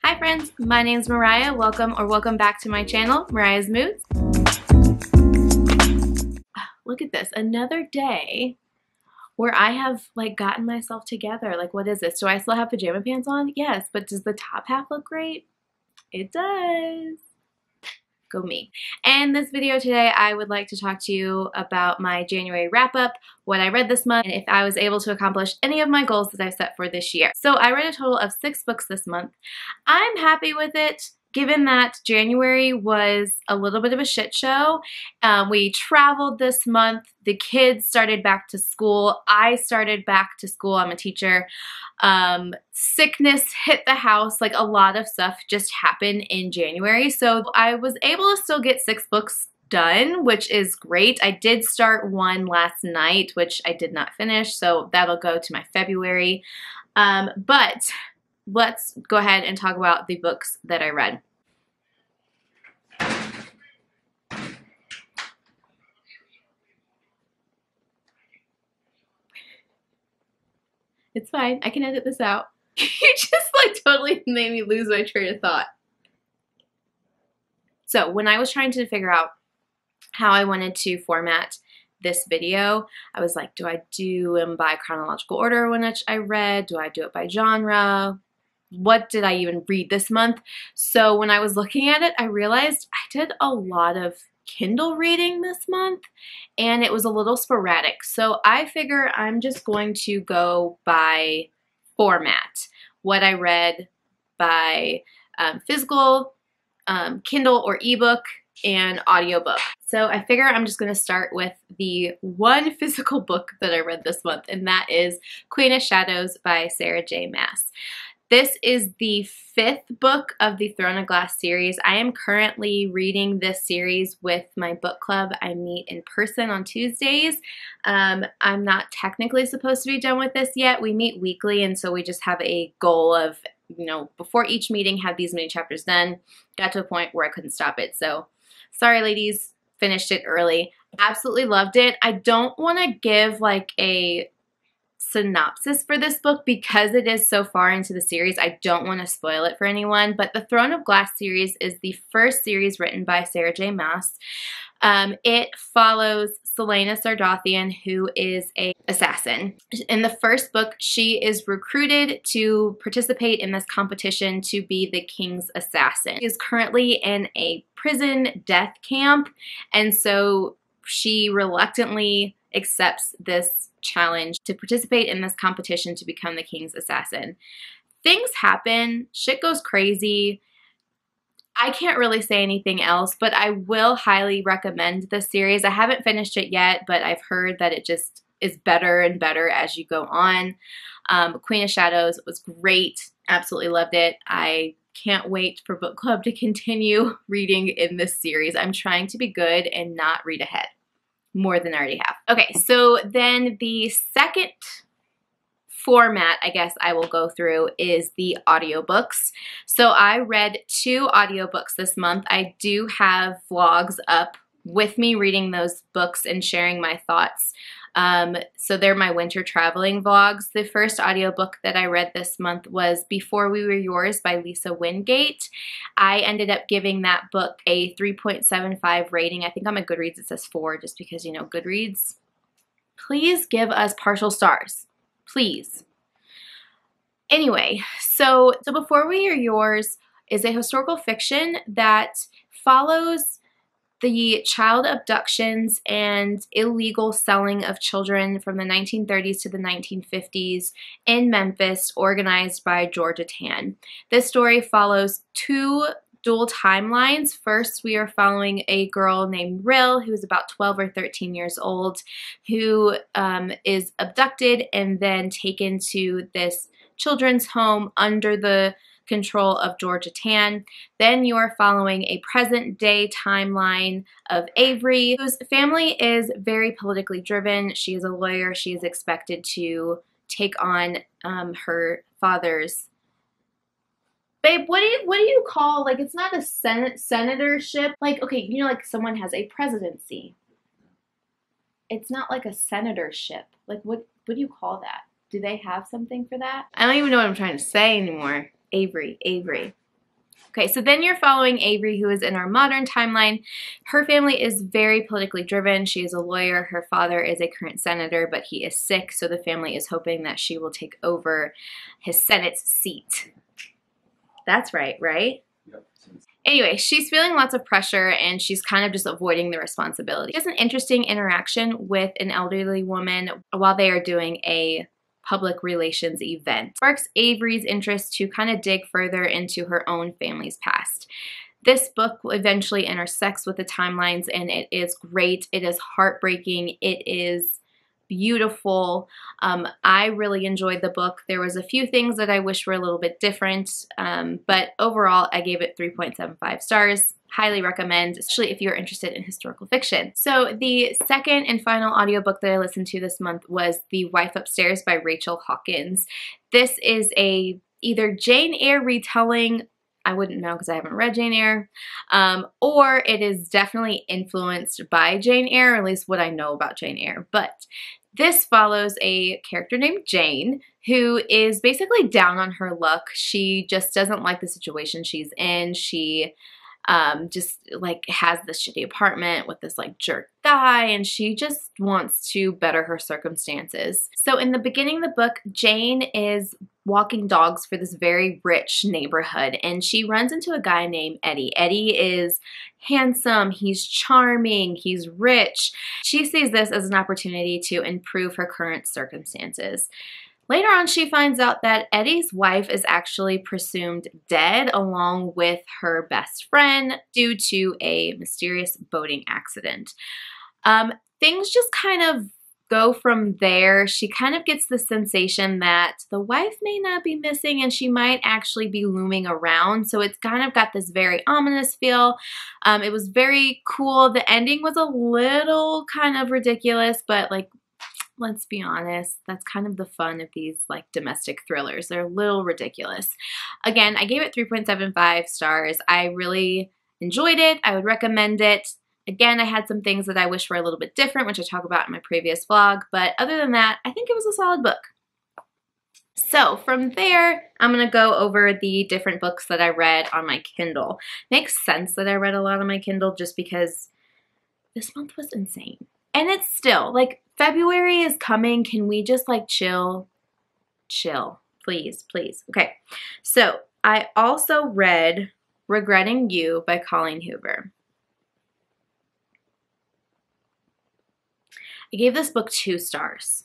Hi friends, my name is Mariah. Welcome back to my channel, Mariah's Moods. Look at this, another day where I have like gotten myself together. Like, what is this? Do I still have pajama pants on? Yes, but does the top half look great? It does. Go me. In this video today, I would like to talk to you about my January wrap-up, what I read this month, and if I was able to accomplish any of my goals that I've set for this year. So I read a total of 6 books this month. I'm happy with it, given that January was a little bit of a shit show. We traveled this month. The kids started back to school. I started back to school. I'm a teacher. Sickness hit the house. Like, a lot of stuff just happened in January. So I was able to still get 6 books done, which is great. I did start one last night, which I did not finish. So that'll go to my February. But let's go ahead and talk about the books that I read. It's fine. I can edit this out. You just like totally made me lose my train of thought. So when I was trying to figure out how I wanted to format this video, I was like, do I do them by chronological order when I read? Do I do it by genre? What did I even read this month? So when I was looking at it, I realized I did a lot of Kindle reading this month, and it was a little sporadic. So I figure I'm just going to go by format. What I read by physical, Kindle or ebook, and audiobook. So I figure I'm just going to start with the one physical book that I read this month, and that is Queen of Shadows by Sarah J. Maas. This is the 5th book of the Throne of Glass series. I am currently reading this series with my book club. I meet in person on Tuesdays. I'm not technically supposed to be done with this yet. We meet weekly, and so we just have a goal of, you know, before each meeting, have these many chapters done. Got to a point where I couldn't stop it. So sorry, ladies, finished it early. Absolutely loved it. I don't want to give like a synopsis for this book because it is so far into the series. I don't want to spoil it for anyone, but the Throne of Glass series is the first series written by Sarah J. Maas. It follows Celaena Sardothien, who is an assassin. In the first book, she is recruited to participate in this competition to be the king's assassin. She is currently in a prison death camp, and so she reluctantly accepts this challenge to participate in this competition to become the king's assassin. Things happen, shit goes crazy. I can't really say anything else, but I will highly recommend this series. I haven't finished it yet, but I've heard that it just is better and better as you go on. Queen of Shadows was great. Absolutely loved it. I can't wait for book club to continue reading in this series. I'm trying to be good and not read ahead more than I already have. Okay, so then the second format I guess I will go through is the audiobooks. So I read 2 audiobooks this month. I do have vlogs up with me reading those books and sharing my thoughts. So they're my winter traveling vlogs. The first audiobook that I read this month was Before We Were Yours by Lisa Wingate. I ended up giving that book a 3.75 rating. I think on my Goodreads it says 4 just because, you know, Goodreads. Please give us partial stars. Please. Anyway, so Before We Were Yours is a historical fiction that follows the child abductions and illegal selling of children from the 1930s to the 1950s in Memphis, organized by Georgia Tann. This story follows 2 dual timelines. First, we are following a girl named Rill, who is about 12 or 13 years old, who is abducted and then taken to this children's home under the control of Georgia Tann. Then you are following a present day timeline of Avery, whose family is very politically driven. She is a lawyer. She is expected to take on her father's. Babe, what do you call, like, it's not a senatorship. Like, okay, you know, like someone has a presidency. It's not like a senatorship. Like, what do you call that? Do they have something for that? I don't even know what I'm trying to say anymore. Avery. Okay, so then you're following Avery, who is in our modern timeline. Her family is very politically driven. She is a lawyer. Her father is a current senator, but he is sick, so the family is hoping that she will take over his Senate seat. That's right, right? Yep. Anyway, she's feeling lots of pressure and she's kind of just avoiding the responsibility. She has an interesting interaction with an elderly woman while they are doing a public relations event. Sparks Avery's interest to kind of dig further into her own family's past. This book eventually intersects with the timelines and it is great. It is heartbreaking. It is beautiful. I really enjoyed the book. There was a few things that I wish were a little bit different, but overall I gave it 3.75 stars. Highly recommend, especially if you're interested in historical fiction. So the second and final audiobook that I listened to this month was The Wife Upstairs by Rachel Hawkins. This is a either Jane Eyre retelling, I wouldn't know because I haven't read Jane Eyre, or it is definitely influenced by Jane Eyre, or at least what I know about Jane Eyre. But this follows a character named Jane who is basically down on her luck. She just doesn't like the situation she's in. She just like has this shitty apartment with this like jerk guy, and she just wants to better her circumstances. So in the beginning of the book, Jane is walking dogs for this very rich neighborhood, and she runs into a guy named Eddie. Eddie is handsome, he's charming, he's rich. She sees this as an opportunity to improve her current circumstances. Later on, she finds out that Eddie's wife is actually presumed dead along with her best friend due to a mysterious boating accident. Things just kind of go from there. She kind of gets the sensation that the wife may not be missing and she might actually be looming around. So it's kind of got this very ominous feel. It was very cool. The ending was a little kind of ridiculous, but like, let's be honest, that's kind of the fun of these like domestic thrillers. They're a little ridiculous. Again, I gave it 3.75 stars. I really enjoyed it. I would recommend it. Again, I had some things that I wish were a little bit different, which I talk about in my previous vlog, but other than that, I think it was a solid book. So from there, I'm going to go over the different books that I read on my Kindle. Makes sense that I read a lot on my Kindle just because this month was insane. And it's still, like, February is coming. Can we just, like, chill? Chill. Please, please. Okay. So, I also read Regretting You by Colleen Hoover. I gave this book 2 stars.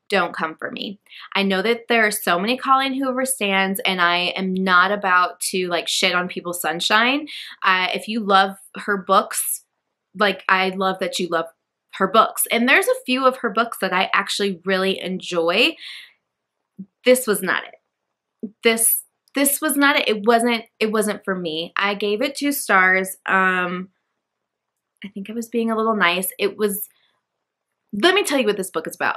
Don't come for me. I know that there are so many Colleen Hoover stans, and I am not about to, like, shit on people's sunshine. If you love her books, like, I love that you love her books. And there's a few of her books that I actually really enjoy. This was not it. This was not it. It wasn't for me. I gave it 2 stars. I think I was being a little nice. Let me tell you what this book is about,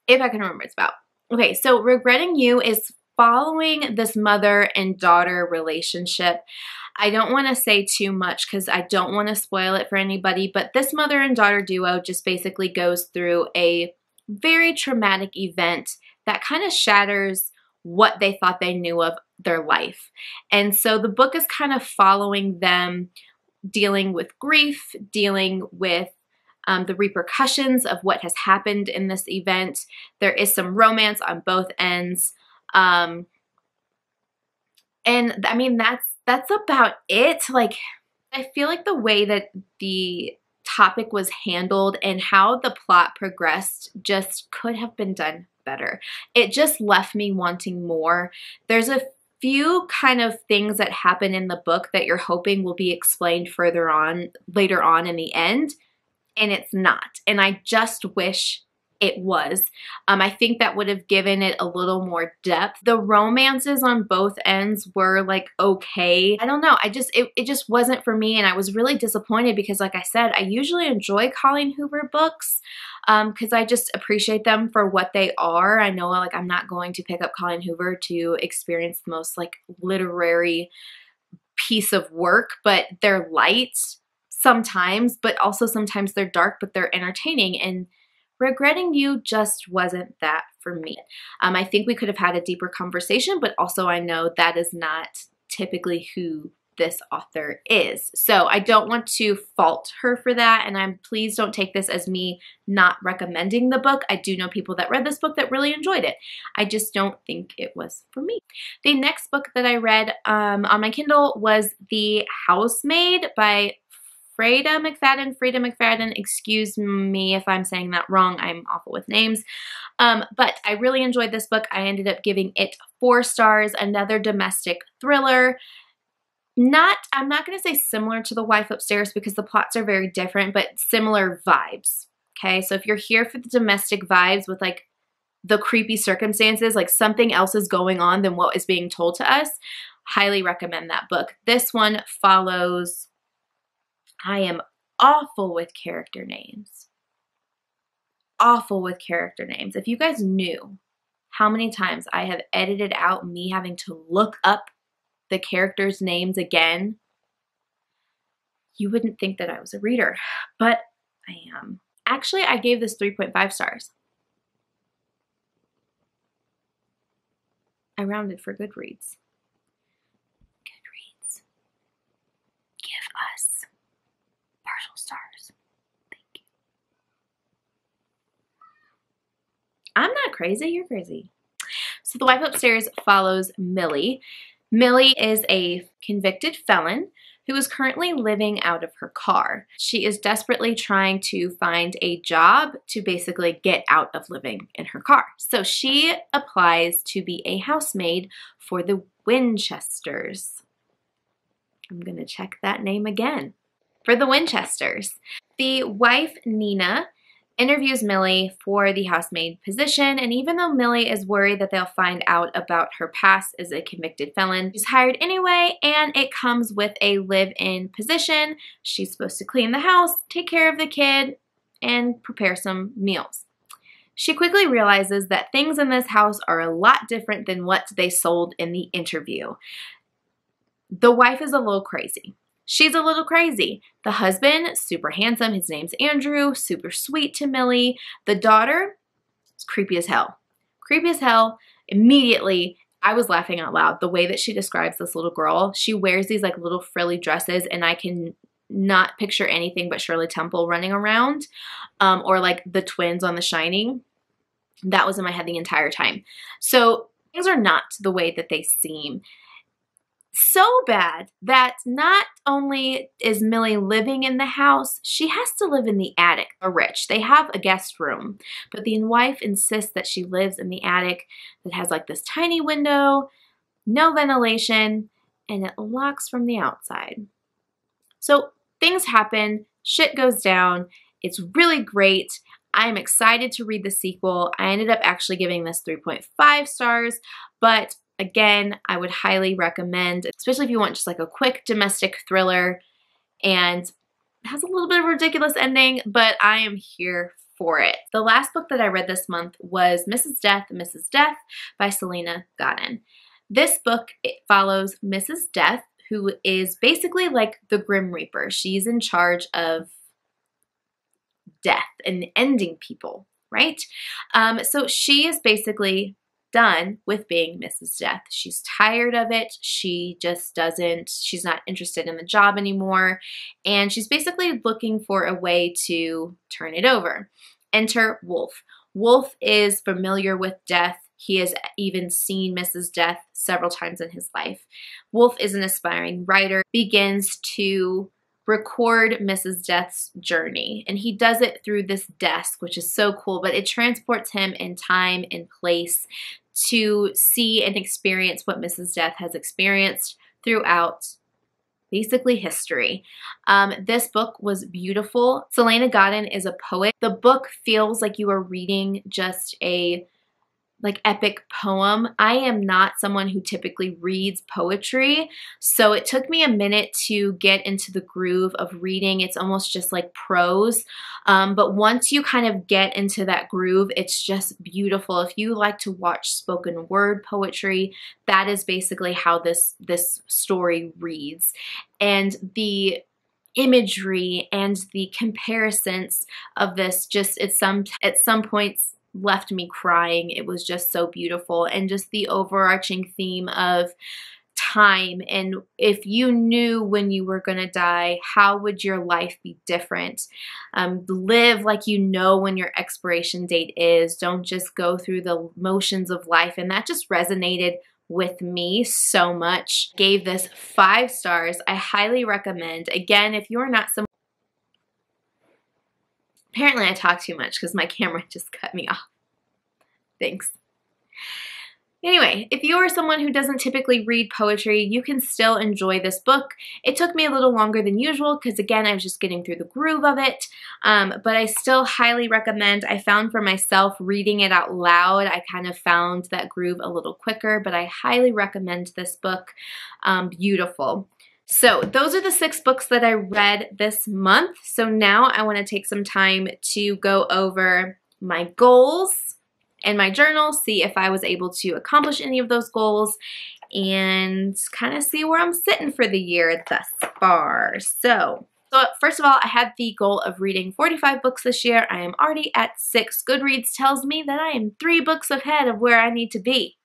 if I can remember what it's about. Okay, so Regretting You is following this mother and daughter relationship. I don't want to say too much because I don't want to spoil it for anybody, but this mother and daughter duo just basically goes through a very traumatic event that kind of shatters what they thought they knew of their life. And so the book is kind of following them dealing with grief, dealing with the repercussions of what has happened in this event. There is some romance on both ends. And I mean, that's about it. Like, I feel like the way that the topic was handled and how the plot progressed just could have been done better. It just left me wanting more. There's a few kind of things that happen in the book that you're hoping will be explained later on in the end, and it's not. And I just wish it was. I think that would have given it a little more depth. The romances on both ends were like okay. I don't know. It just wasn't for me, and I was really disappointed because, like I said, I usually enjoy Colleen Hoover books because I just appreciate them for what they are. I know, like, I'm not going to pick up Colleen Hoover to experience the most like literary piece of work, but they're light sometimes, but also sometimes they're dark, but they're entertaining. And Regretting You just wasn't that for me. I think we could have had a deeper conversation, but also I know that is not typically who this author is. So I don't want to fault her for that, and please don't take this as me not recommending the book. I do know people that read this book that really enjoyed it. I just don't think it was for me. The next book that I read on my Kindle was The Housemaid by Freda McFadden. Excuse me if I'm saying that wrong. I'm awful with names. But I really enjoyed this book. I ended up giving it 4 stars. Another domestic thriller. I'm not going to say similar to The Wife Upstairs because the plots are very different, but similar vibes. Okay, so if you're here for the domestic vibes with like the creepy circumstances, like something else is going on than what is being told to us, highly recommend that book. This one follows, I am awful with character names. Awful with character names. If you guys knew how many times I have edited out me having to look up the characters' names again, you wouldn't think that I was a reader, but I am. Actually, I gave this 3.5 stars. I rounded for Goodreads. Goodreads, give us partial stars. Thank you. I'm not crazy, you're crazy. So The Wife Upstairs follows Millie. Millie is a convicted felon who is currently living out of her car. She is desperately trying to find a job to basically get out of living in her car. So she applies to be a housemaid for the Winchesters. I'm gonna check that name again. For the Winchesters. The wife, Nina, interviews Millie for the housemaid position, and even though Millie is worried that they'll find out about her past as a convicted felon, she's hired anyway, and it comes with a live-in position. She's supposed to clean the house, take care of the kid, and prepare some meals. She quickly realizes that things in this house are a lot different than what they sold in the interview. The wife is a little crazy. She's a little crazy. The husband, super handsome. His name's Andrew, super sweet to Millie. The daughter is creepy as hell. Creepy as hell. Immediately, I was laughing out loud. The way that she describes this little girl, she wears these like little frilly dresses, and I can not picture anything but Shirley Temple running around, or like the twins on The Shining. That was in my head the entire time. So things are not the way that they seem. So bad that not only is Millie living in the house, she has to live in the attic. They're rich. They have a guest room, but the wife insists that she lives in the attic that has like this tiny window, no ventilation, and it locks from the outside. So things happen, shit goes down. It's really great. I'm excited to read the sequel. I ended up actually giving this 3.5 stars, but again, I would highly recommend, especially if you want just like a quick domestic thriller, and it has a little bit of a ridiculous ending, but I am here for it. The last book that I read this month was Mrs. Death by Selena Godin. This book, it follows Mrs. Death, who is basically like the Grim Reaper. She's in charge of death and ending people, right? So she is basically done with being Mrs. Death. She's tired of it. She just she's not interested in the job anymore. And she's basically looking for a way to turn it over. Enter Wolf. Wolf is familiar with death. He has even seen Mrs. Death several times in his life. Wolf is an aspiring writer, begins to record Mrs. Death's journey. And he does it through this desk, which is so cool, but it transports him in time and place to see and experience what Mrs. Death has experienced throughout basically history. This book was beautiful. Selena Godin is a poet. The book feels like you are reading just a epic poem. I am not someone who typically reads poetry, so it took me a minute to get into the groove of reading. It's almost just like prose, but once you kind of get into that groove, it's just beautiful. If you like to watch spoken word poetry, that is basically how this story reads. And the imagery and the comparisons of this just at some points left me crying. It was just so beautiful, and just the overarching theme of time, and if you knew when you were going to die, how would your life be different? Live like you know when your expiration date is. Don't just go through the motions of life. And that just resonated with me so much. Gave this 5 stars. I highly recommend. Again, if you're not someone... Apparently I talk too much because my camera just cut me off. Thanks. Anyway, if you are someone who doesn't typically read poetry, you can still enjoy this book. It took me a little longer than usual because, again, I was just getting through the groove of it, but I still highly recommend. I found for myself reading it out loud, I kind of found that groove a little quicker, but I highly recommend this book. Beautiful. So those are the 6 books that I read this month. So now I want to take some time to go over my goals in my journal, see if I was able to accomplish any of those goals, and kind of see where I'm sitting for the year thus far. So first of all, I had the goal of reading 45 books this year. I am already at 6. Goodreads tells me that I am 3 books ahead of where I need to be.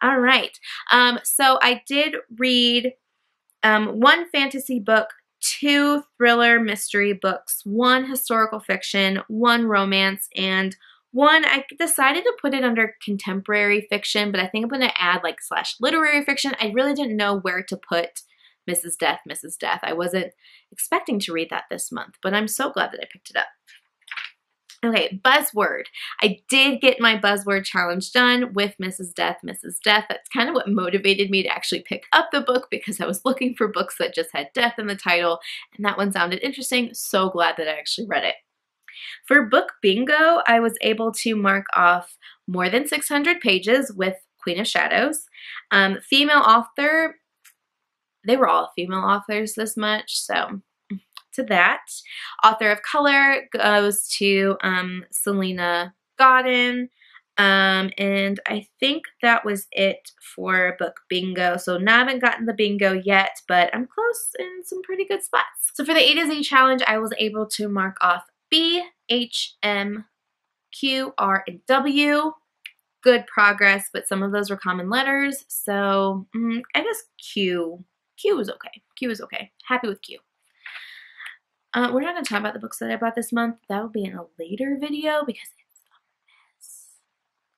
All right. So I did read 1 fantasy book, 2 thriller mystery books, 1 historical fiction, 1 romance, and 1, I decided to put it under contemporary fiction, but I think I'm going to add like / literary fiction. I really didn't know where to put Mrs. Death, Mrs. Death. I wasn't expecting to read that this month, but I'm so glad that I picked it up. Okay, buzzword. I did get my buzzword challenge done with Mrs. Death, Mrs. Death. That's kind of what motivated me to actually pick up the book, because I was looking for books that just had death in the title, and that one sounded interesting. So glad that I actually read it. For book bingo, I was able to mark off more than 600 pages with Queen of Shadows. Female author, they were all female authors this much, so to that. Author of color goes to Selena Godin, and I think that was it for book bingo. So now I haven't gotten the bingo yet, but I'm close in some pretty good spots. So for the A to Z challenge, I was able to mark off B, H, M, Q, R, and W. Good progress, but some of those were common letters, so I guess Q. Q was okay. Q was okay. Happy with Q. We're not going to talk about the books that I bought this month. That will be in a later video because it's a mess.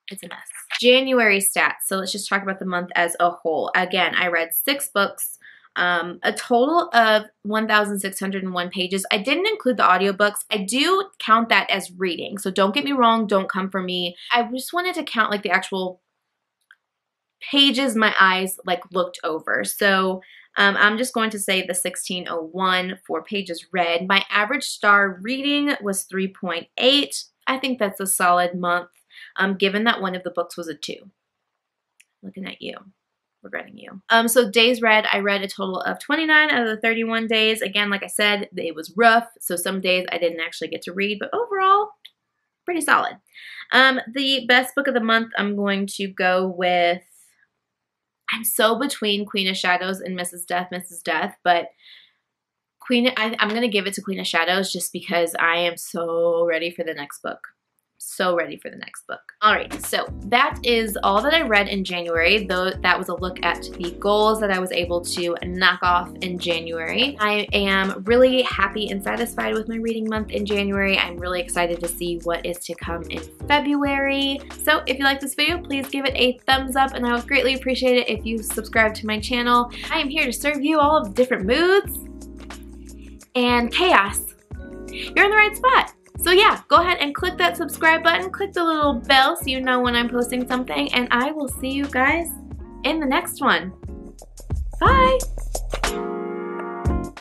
It's a mess. January stats. So let's just talk about the month as a whole. Again, I read 6 books. A total of 1,601 pages. I didn't include the audiobooks. I do count that as reading, so don't get me wrong, don't come for me. I just wanted to count like the actual pages my eyes like looked over. So I'm just going to say the 1,601 for pages read. My average star reading was 3.8. I think that's a solid month, given that one of the books was a 2. Looking at you. Regretting you. So days read, I read a total of 29 out of the 31 days. Again, like I said, it was rough, so some days I didn't actually get to read, but overall, pretty solid. The best book of the month, I'm going to go with, I'm so between Queen of Shadows and Mrs. Death, Mrs. Death, but I'm going to give it to Queen of Shadows just because I am so ready for the next book. So ready for the next book. Alright, so that is all that I read in January, though that was a look at the goals that I was able to knock off in January. I am really happy and satisfied with my reading month in January. I'm really excited to see what is to come in February. So if you like this video, please give it a thumbs up, and I would greatly appreciate it if you subscribe to my channel. I am here to serve you all of different moods and chaos. You're in the right spot. So yeah, go ahead and click that subscribe button, click the little bell so you know when I'm posting something, and I will see you guys in the next one. Bye!